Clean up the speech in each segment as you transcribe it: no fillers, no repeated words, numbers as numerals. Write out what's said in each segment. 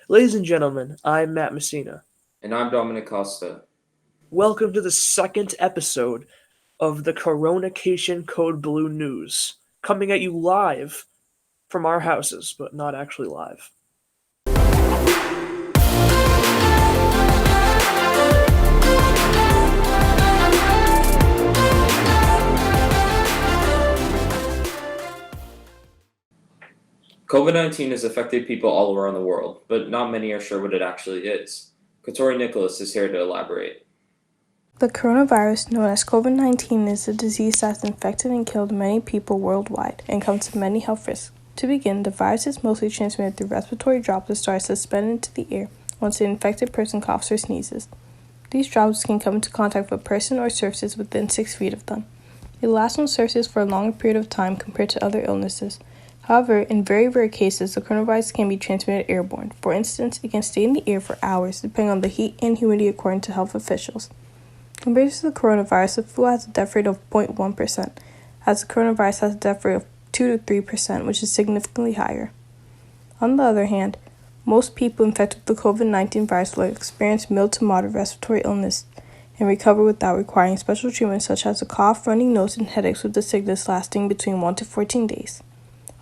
Ladies and gentlemen, I'm Matt Messina. And I'm Dominic Costa. Welcome to the second episode of the Coronation Code Blue News, coming at you live from our houses, but not actually live. COVID-19 has affected people all around the world, but not many are sure what it actually is. Katori Nicholas is here to elaborate. The coronavirus, known as COVID-19, is a disease that's infected and killed many people worldwide and comes with many health risks. To begin, the virus is mostly transmitted through respiratory droplets that are suspended into the air once the infected person coughs or sneezes. These droplets can come into contact with a person or surfaces within 6 feet of them. It lasts on surfaces for a longer period of time compared to other illnesses. However, in very rare cases, the coronavirus can be transmitted airborne. For instance, it can stay in the air for hours, depending on the heat and humidity according to health officials. Compared to the coronavirus, the flu has a death rate of 0.1%, as the coronavirus has a death rate of 2 to 3%, which is significantly higher. On the other hand, most people infected with the COVID-19 virus will experience mild to moderate respiratory illness and recover without requiring special treatment such as a cough, running nose, and headaches with the sickness lasting between 1 to 14 days.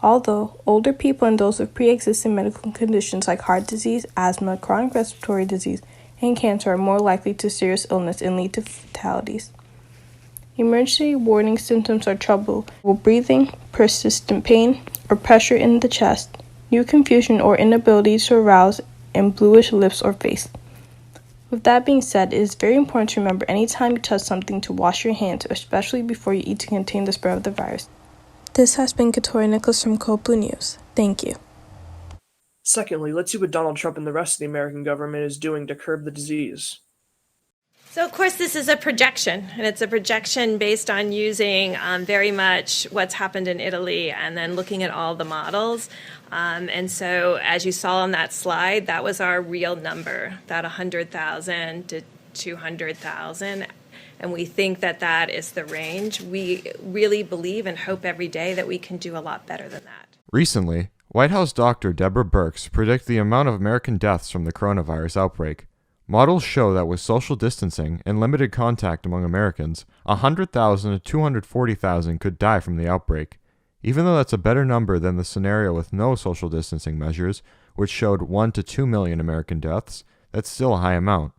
Although older people and those with pre-existing medical conditions like heart disease, asthma, chronic respiratory disease, and cancer are more likely to serious illness and lead to fatalities. Emergency warning symptoms are trouble with breathing, persistent pain or pressure in the chest, new confusion or inability to arouse, and bluish lips or face. With that being said, it is very important to remember anytime you touch something to wash your hands, especially before you eat, to contain the spread of the virus. This has been Katori Nicholas from Code Blue News. Thank you. Secondly, let's see what Donald Trump and the rest of the American government is doing to curb the disease. So, of course, this is a projection, and it's a projection based on using very much what's happened in Italy and then looking at all the models. And so, as you saw on that slide, that was our real number, that 100,000 to 200,000. And we think that that is the range. We really believe and hope every day that we can do a lot better than that. Recently, White House doctor Deborah Birx predicted the amount of American deaths from the coronavirus outbreak. Models show that with social distancing and limited contact among Americans, 100,000 to 240,000 could die from the outbreak. Even though that's a better number than the scenario with no social distancing measures, which showed 1 to 2 million American deaths, that's still a high amount.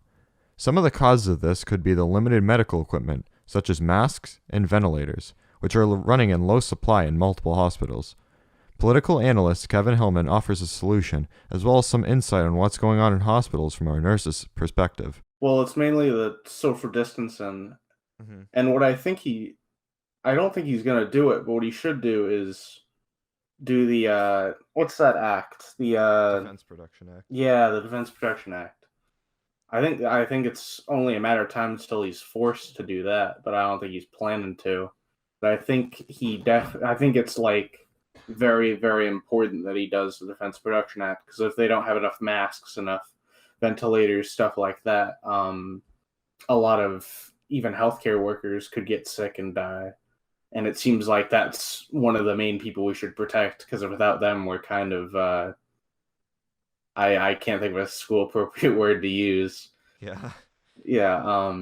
Some of the causes of this could be the limited medical equipment, such as masks and ventilators, which are running in low supply in multiple hospitals. Political analyst Kevin Hillman offers a solution, as well as some insight on what's going on in hospitals from our nurses' perspective. Well, it's mainly the social distancing. And what I don't think he's going to do it, but what he should do is do the, what's that act? The Defense Production Act. Yeah, the Defense Production Act. I think it's only a matter of time until he's forced to do that, but I don't think he's planning to. But I think I think it's like very, very important that he does the Defense Production Act, because if they don't have enough masks, enough ventilators, stuff like that, a lot of even healthcare workers could get sick and die. And it seems like that's one of the main people we should protect, because without them, we're kind of, I can't think of a school appropriate word to use. Yeah. Yeah.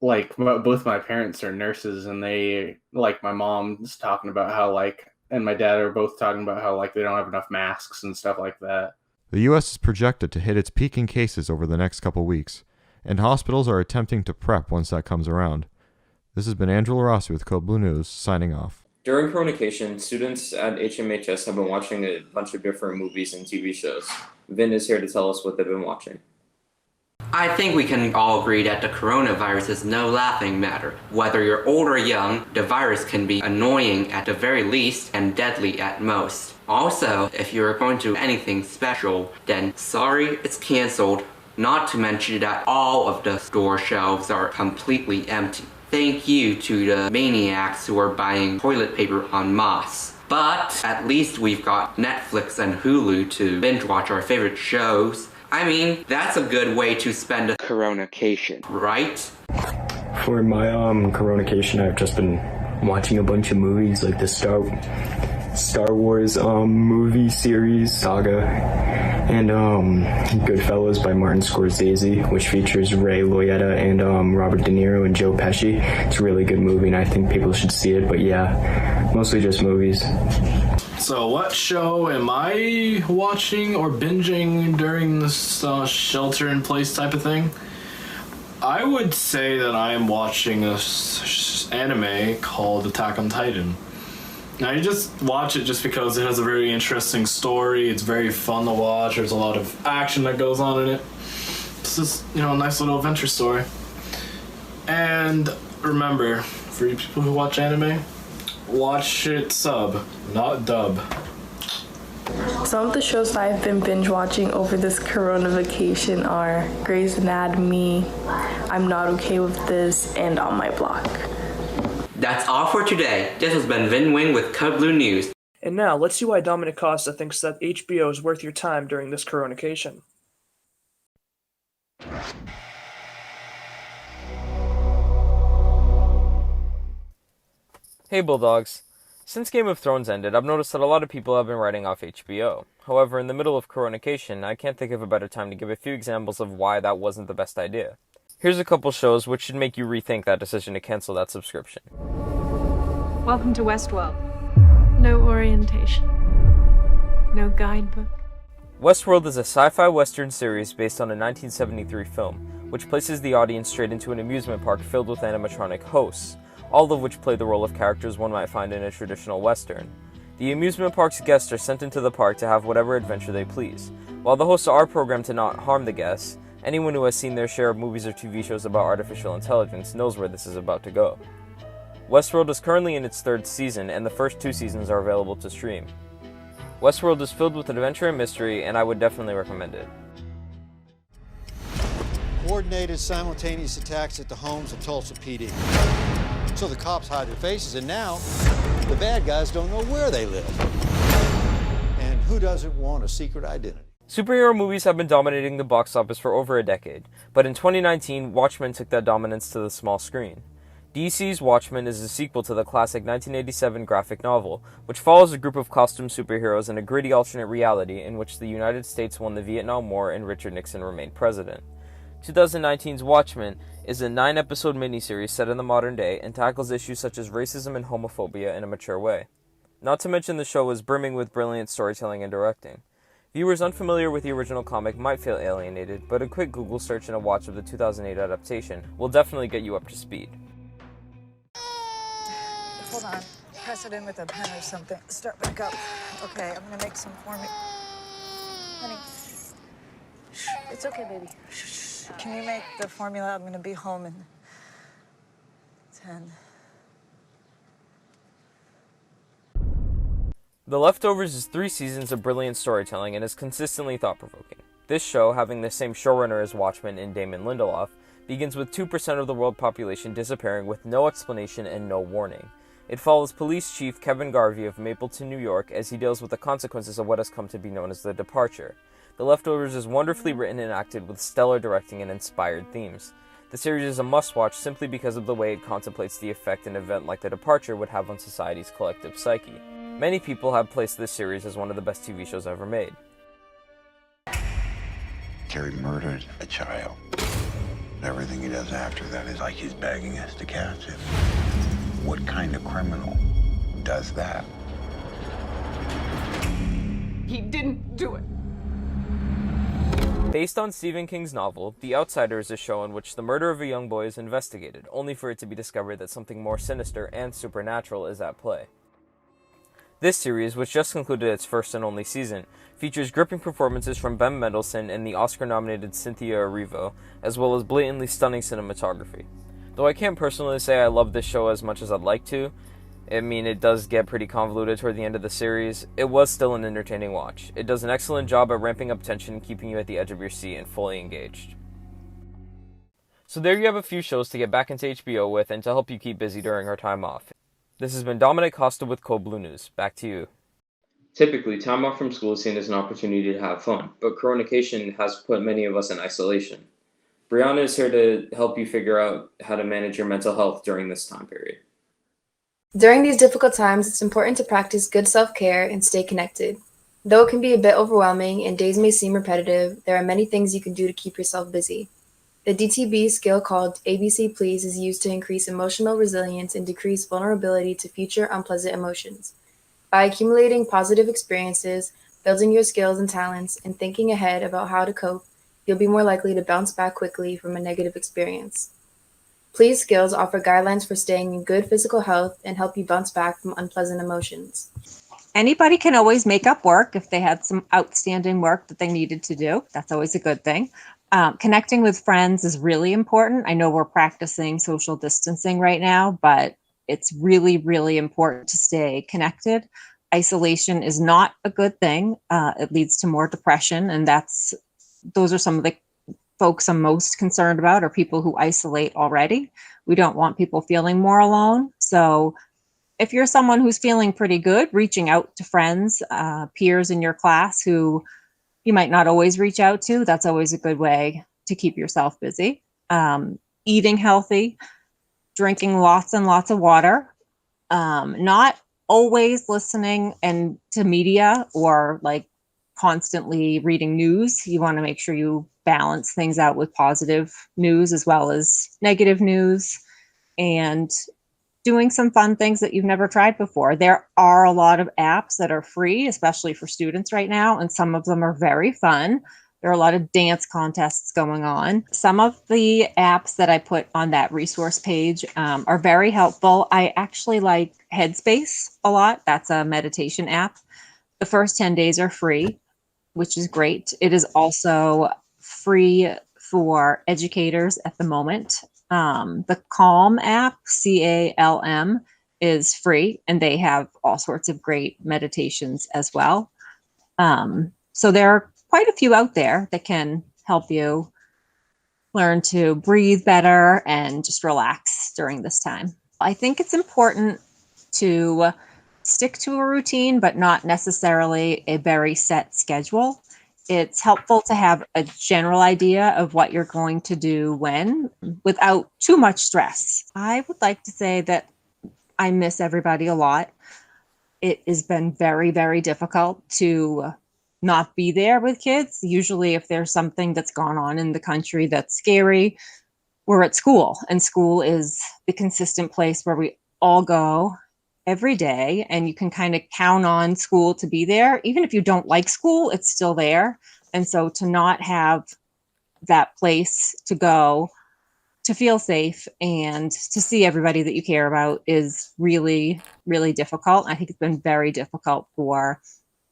Like both my parents are nurses, and they, like, my mom's talking about how, like, and my dad are both talking about how, like, they don't have enough masks and stuff like that. The U.S. is projected to hit its peak in cases over the next couple weeks, and hospitals are attempting to prep once that comes around. This has been Andrew Rossi with Code Blue News, signing off. During coronation, students at HMHS have been watching a bunch of different movies and TV shows. Vin is here to tell us what they've been watching. I think we can all agree that the coronavirus is no laughing matter. Whether you're old or young, the virus can be annoying at the very least and deadly at most. Also, if you're going to anything special, then sorry, it's canceled. Not to mention that all of the store shelves are completely empty. Thank you to the maniacs who are buying toilet paper en masse. But at least we've got Netflix and Hulu to binge watch our favorite shows. I mean, that's a good way to spend a coronation, right? For my coronation, I've just been watching a bunch of movies, like the Star Wars movie series saga, and Goodfellas by Martin Scorsese, which features Ray Liotta and Robert De Niro and Joe Pesci. It's a really good movie, and I think people should see it, but yeah, mostly just movies. So what show am I watching or binging during this shelter-in-place type of thing? I would say that I am watching a anime called Attack on Titan. I just watch it just because it has a very interesting story. It's very fun to watch. There's a lot of action that goes on in it. It's just, a nice little adventure story. And remember, for you people who watch anime, watch it sub, not dub. Some of the shows that I've been binge watching over this corona vacation are Grey's Anatomy, I'm Not Okay With This, and On My Block. That's all for today. This has been Vin Wing with Code Blue News. And now, let's see why Dominic Costa thinks that HBO is worth your time during this coronation. Hey Bulldogs. Since Game of Thrones ended, I've noticed that a lot of people have been writing off HBO. However, in the middle of coronation, I can't think of a better time to give a few examples of why that wasn't the best idea. Here's a couple shows which should make you rethink that decision to cancel that subscription. Welcome to Westworld. No orientation. No guidebook. Westworld is a sci-fi western series based on a 1973 film, which places the audience straight into an amusement park filled with animatronic hosts, all of which play the role of characters one might find in a traditional western. The amusement park's guests are sent into the park to have whatever adventure they please. While the hosts are programmed to not harm the guests, anyone who has seen their share of movies or TV shows about artificial intelligence knows where this is about to go. Westworld is currently in its 3rd season, and the first 2 seasons are available to stream. Westworld is filled with adventure and mystery, and I would definitely recommend it. Coordinated simultaneous attacks at the homes of Tulsa PD. So the cops hide their faces, and now the bad guys don't know where they live. And who doesn't want a secret identity? Superhero movies have been dominating the box office for over a decade, but in 2019, Watchmen took that dominance to the small screen. DC's Watchmen is a sequel to the classic 1987 graphic novel, which follows a group of costumed superheroes in a gritty alternate reality in which the United States won the Vietnam War and Richard Nixon remained president. 2019's Watchmen is a 9-episode miniseries set in the modern day and tackles issues such as racism and homophobia in a mature way. Not to mention the show is brimming with brilliant storytelling and directing. Viewers unfamiliar with the original comic might feel alienated, but a quick Google search and a watch of the 2008 adaptation will definitely get you up to speed. Hold on. Press it in with a pen or something. Start back up. Okay, I'm gonna make some for me. Honey. It's okay, baby. Can you make the formula? I'm gonna be home in 10. The Leftovers is 3 seasons of brilliant storytelling and is consistently thought-provoking. This show, having the same showrunner as Watchmen in Damon Lindelof, begins with 2% of the world population disappearing with no explanation and no warning. It follows Police Chief Kevin Garvey of Mapleton, New York, as he deals with the consequences of what has come to be known as the Departure. The Leftovers is wonderfully written and acted with stellar directing and inspired themes. The series is a must-watch simply because of the way it contemplates the effect an event like the Departure would have on society's collective psyche. Many people have placed this series as one of the best TV shows ever made. Terry murdered a child. Everything he does after that is like he's begging us to catch him. What kind of criminal does that? He didn't do it. Based on Stephen King's novel, The Outsider is a show in which the murder of a young boy is investigated, only for it to be discovered that something more sinister and supernatural is at play. This series, which just concluded its first and only season, features gripping performances from Ben Mendelsohn and the Oscar-nominated Cynthia Erivo, as well as blatantly stunning cinematography. Though I can't personally say I love this show as much as I'd like to, it does get pretty convoluted toward the end of the series, it was still an entertaining watch. It does an excellent job at ramping up tension and keeping you at the edge of your seat and fully engaged. So there you have a few shows to get back into HBO with and to help you keep busy during our time off. This has been Dominic Costa with Code Blue News. Back to you. Typically, time off from school is seen as an opportunity to have fun, but coronation has put many of us in isolation. Brianna is here to help you figure out how to manage your mental health during this time period. During these difficult times, it's important to practice good self-care and stay connected. Though it can be a bit overwhelming and days may seem repetitive, there are many things you can do to keep yourself busy. The DTB skill called ABC Please is used to increase emotional resilience and decrease vulnerability to future unpleasant emotions. By accumulating positive experiences, building your skills and talents, and thinking ahead about how to cope, you'll be more likely to bounce back quickly from a negative experience. Please skills offer guidelines for staying in good physical health and help you bounce back from unpleasant emotions. Anybody can always make up work if they had some outstanding work that they needed to do. That's always a good thing. Connecting with friends is really important. I know we're practicing social distancing right now, but it's really, really important to stay connected. Isolation is not a good thing. It leads to more depression, and those are some of the folks I'm most concerned about are people who isolate already. We don't want people feeling more alone. So if you're someone who's feeling pretty good, reaching out to friends, peers in your class who you might not always reach out to, that's always a good way to keep yourself busy. Eating healthy, drinking lots and lots of water, not always listening and to media or like constantly reading news. You want to make sure you balance things out with positive news as well as negative news, and doing some fun things that you've never tried before. There are a lot of apps that are free, especially for students right now, and some of them are very fun. There are a lot of dance contests going on. Some of the apps that I put on that resource page are very helpful. I actually like Headspace a lot. That's a meditation app. The first 10 days are free, which is great. It is also free for educators at the moment. The Calm app, CALM, is free, and they have all sorts of great meditations as well. So there are quite a few out there that can help you learn to breathe better and just relax during this time. I think it's important to stick to a routine, but not necessarily a very set schedule. It's helpful to have a general idea of what you're going to do when without too much stress. I would like to say that I miss everybody a lot. It has been very, very difficult to not be there with kids. Usually, if there's something that's gone on in the country that's scary, we're at school, and school is the consistent place where we all go every day, and you can kind of count on school to be there. Even if you don't like school, it's still there. And so to not have that place to go, to feel safe and to see everybody that you care about is really, really difficult. I think it's been very difficult for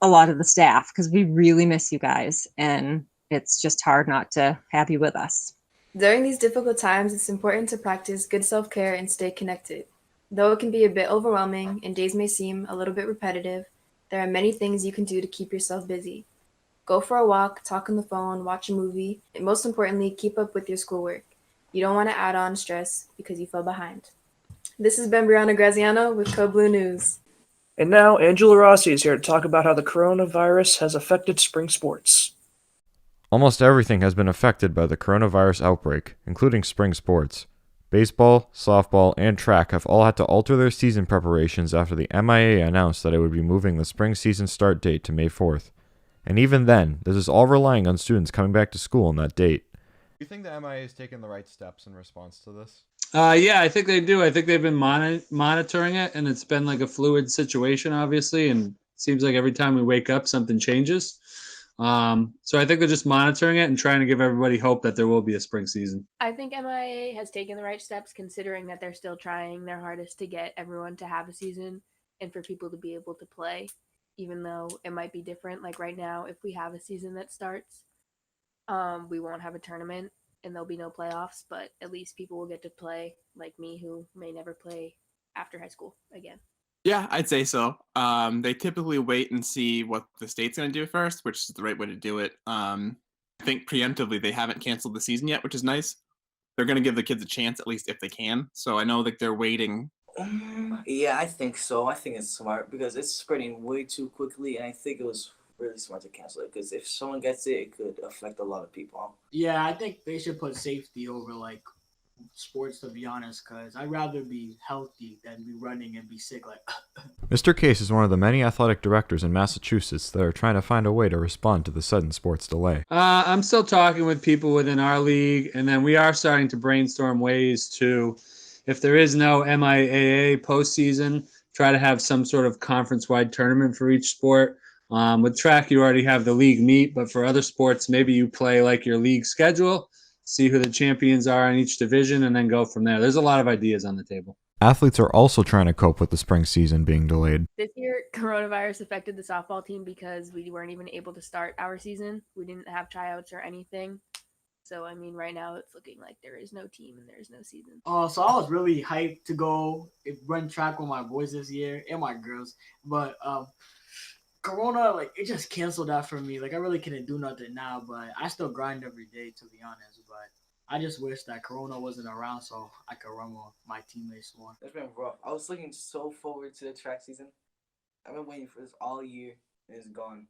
a lot of the staff because we really miss you guys, and it's just hard not to have you with us. During these difficult times, it's important to practice good self-care and stay connected. Though it can be a bit overwhelming and days may seem a little bit repetitive, there are many things you can do to keep yourself busy. Go for a walk, talk on the phone, watch a movie, and most importantly, keep up with your schoolwork. You don't want to add on stress because you fell behind. This has been Brianna Graziano with Code Blue News. And now, Angela Rossi is here to talk about how the coronavirus has affected spring sports. Almost everything has been affected by the coronavirus outbreak, including spring sports. Baseball, softball, and track have all had to alter their season preparations after the MIA announced that it would be moving the spring season start date to May 4th. And even then, this is all relying on students coming back to school on that date. Do you think the MIA has taken the right steps in response to this? Yeah, I think they do. I think they've been monitoring it, and it's been like a fluid situation, obviously, and it seems like every time we wake up, something changes. So I think they're just monitoring it and trying to give everybody hope that there will be a spring season. I think MIA has taken the right steps considering that they're still trying their hardest to get everyone to have a season and for people to be able to play, even though it might be different. Like right now, if we have a season that starts, we won't have a tournament and there'll be no playoffs, but at least people will get to play, like me, who may never play after high school again. Yeah, I'd say so. They typically wait and see what the state's going to do first, which is the right way to do it. I think preemptively they haven't canceled the season yet, which is nice. They're going to give the kids a chance, at least if they can. So I know that they're waiting. Yeah, I think so. I think it's smart because it's spreading way too quickly, and I think it was really smart to cancel it because if someone gets it, it could affect a lot of people. Yeah, I think they should put safety over like sports, to be honest, because I'd rather be healthy than be running and be sick. Like, Mr. Case is one of the many athletic directors in Massachusetts that are trying to find a way to respond to the sudden sports delay. I'm still talking with people within our league, and then we are starting to brainstorm ways to, if there is no MIAA postseason, try to have some sort of conference-wide tournament for each sport. With track, you already have the league meet, but for other sports, maybe you play like your league schedule, see who the champions are in each division, and then go from there. There's a lot of ideas on the table. Athletes are also trying to cope with the spring season being delayed. This year, coronavirus affected the softball team because we weren't even able to start our season. We didn't have tryouts or anything. So, I mean, right now it's looking like there is no team and there is no season. so I was really hyped to go run track with my boys this year and my girls, but Corona, like, it just canceled that for me. Like, I really couldn't do nothing now, but I still grind every day, to be honest. But I just wish that Corona wasn't around so I could run with my teammates more. It's been rough. I was looking so forward to the track season. I've been waiting for this all year, and it's gone.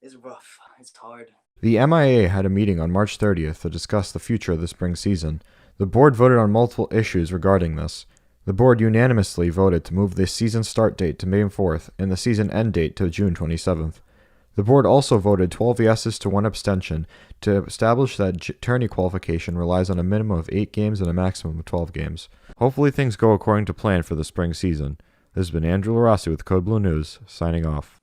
It's rough. It's hard. The MIA had a meeting on March 30th to discuss the future of the spring season. The board voted on multiple issues regarding this. The board unanimously voted to move the season start date to May 4th and the season end date to June 27th. The board also voted 12 yeses to 1 abstention to establish that tourney qualification relies on a minimum of 8 games and a maximum of 12 games. Hopefully things go according to plan for the spring season. This has been Andrew Larossi with Code Blue News, signing off.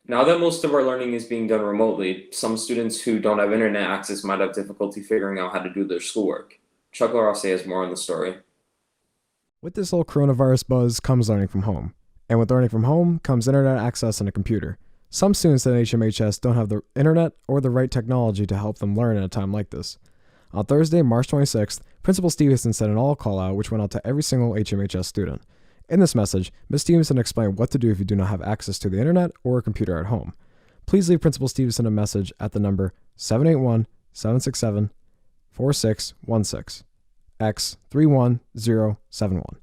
Now that most of our learning is being done remotely, some students who don't have internet access might have difficulty figuring out how to do their schoolwork. Chuck Larossi has more on the story. With this whole coronavirus buzz comes learning from home. And with learning from home comes internet access and a computer. Some students at HMHS don't have the internet or the right technology to help them learn in a time like this. On Thursday, March 26th, Principal Stevenson sent an all call out which went out to every single HMHS student. In this message, Ms. Stevenson explained what to do if you do not have access to the internet or a computer at home. Please leave Principal Stevenson a message at the number 781-767-4616, X31071.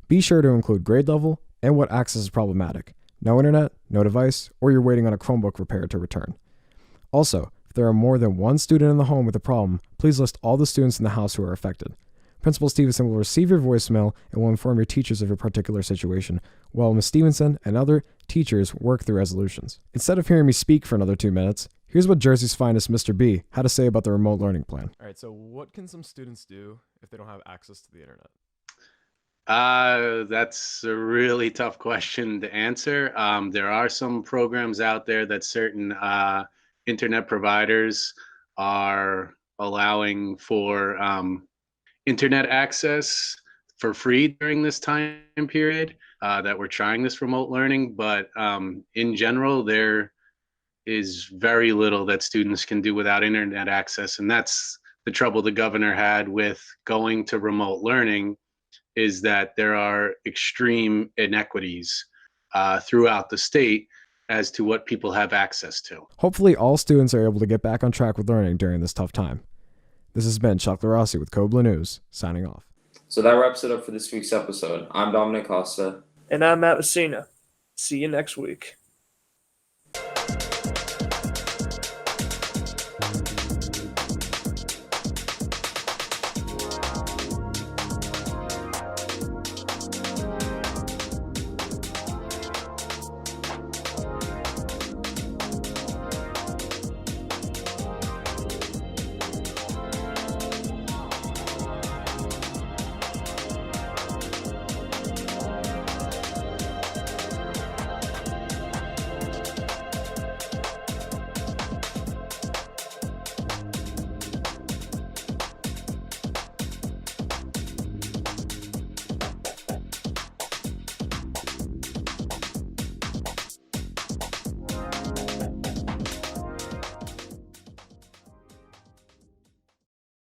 Be sure to include grade level and what access is problematic. No internet, no device, or you're waiting on a Chromebook repair to return. Also, if there are more than one student in the home with a problem, please list all the students in the house who are affected. Principal Stevenson will receive your voicemail and will inform your teachers of your particular situation, while Ms. Stevenson and other teachers work through resolutions. Instead of hearing me speak for another 2 minutes, here's what Jersey's finest Mr. B had to say about the remote learning plan. All right, so what can some students do if they don't have access to the internet? That's a really tough question to answer. There are some programs out there that certain internet providers are allowing for internet access for free during this time period that we're trying this remote learning. But in general, there is very little that students can do without internet access. And that's the trouble the governor had with going to remote learning, is that there are extreme inequities throughout the state as to what people have access to. Hopefully all students are able to get back on track with learning during this tough time. This has been Chuck Larossi with Code Blue News, signing off. So that wraps it up for this week's episode. I'm Dominic Costa. And I'm Matt Messina. See you next week.